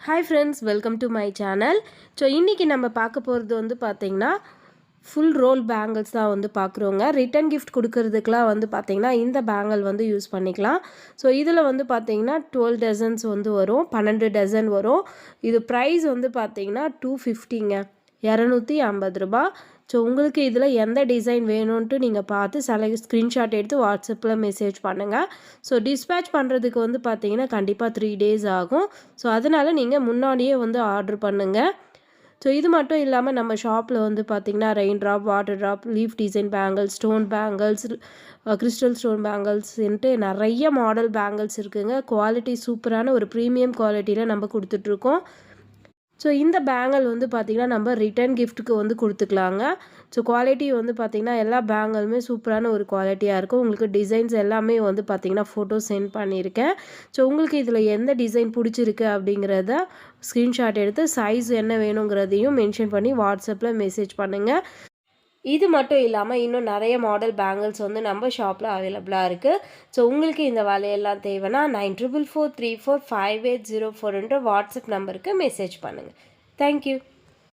Hi friends, welcome to my channel. So இன்றைக்கி நம்ம பார்க்க போகிறது வந்து பார்த்திங்கன்னா ஃபுல் ரோல் பேங்கிள்ஸ் தான் வந்து பார்க்குறோங்க. ரிட்டன் கிஃப்ட் கொடுக்கறதுக்கெலாம் வந்து பார்த்திங்கன்னா இந்த பேங்கிள் வந்து யூஸ் பண்ணிக்கலாம். ஸோ இதில் வந்து பார்த்திங்கன்னா 12 டசன்ஸ் வந்து வரும், 12 டசன் வரும். இது ப்ரைஸ் வந்து பார்த்திங்கன்னா 250ங்க, 250 ரூபா. ஸோ உங்களுக்கு இதில் எந்த டிசைன் வேணும்ன்ட்டு நீங்கள் பார்த்து ஸ்க்ரீன்ஷாட் எடுத்து வாட்ஸ்அப்பில் மெசேஜ் பண்ணுங்கள். ஸோ டிஸ்பேட்ச் பண்ணுறதுக்கு வந்து பார்த்தீங்கன்னா கண்டிப்பாக 3 டேஸ் ஆகும். ஸோ அதனால் நீங்கள் முன்னாடியே வந்து ஆர்டர் பண்ணுங்கள். ஸோ இது மட்டும் இல்லாமல் நம்ம ஷாப்பில் வந்து பார்த்திங்கன்னா rain drop, water drop, leaf design bangles, stone bangles, crystal stone பேங்கிள்ஸ்ன்ட்டு நிறைய மாடல் பேங்கிள்ஸ் இருக்குதுங்க. குவாலிட்டி சூப்பரான ஒரு ப்ரீமியம் குவாலிட்டியில் நம்ம கொடுத்துட்ருக்கோம். ஸோ இந்த பேங்கிள் வந்து பார்த்திங்கன்னா நம்ம ரிட்டன் கிஃப்ட்டுக்கு வந்து கொடுத்துக்கலாங்க. ஸோ குவாலிட்டி வந்து பார்த்திங்கன்னா எல்லா பேங்கிளுமே சூப்பரான ஒரு குவாலிட்டியாக இருக்கும். உங்களுக்கு டிசைன்ஸ் எல்லாமே வந்து பார்த்திங்கன்னா ஃபோட்டோ சென்ட் பண்ணியிருக்கேன். ஸோ உங்களுக்கு இதில் எந்த டிசைன் பிடிச்சிருக்கு அப்படிங்கிறத ஸ்க்ரீன்ஷாட் எடுத்து சைஸ் என்ன வேணுங்கிறதையும் மென்ஷன் பண்ணி வாட்ஸ்அப்பில் மெசேஜ் பண்ணுங்கள். இது மட்டும் இல்லாமல் இன்னும் நிறைய மாடல் பேங்கிள்ஸ் வந்து நம்ம ஷாப்பில் அவைலபிளாக இருக்குது. ஸோ உங்களுக்கு இந்த வேலையெல்லாம் தேவைன்னா 9443458004 வாட்ஸ்அப் நம்பருக்கு மெசேஜ் பண்ணுங்கள். தேங்க்யூ.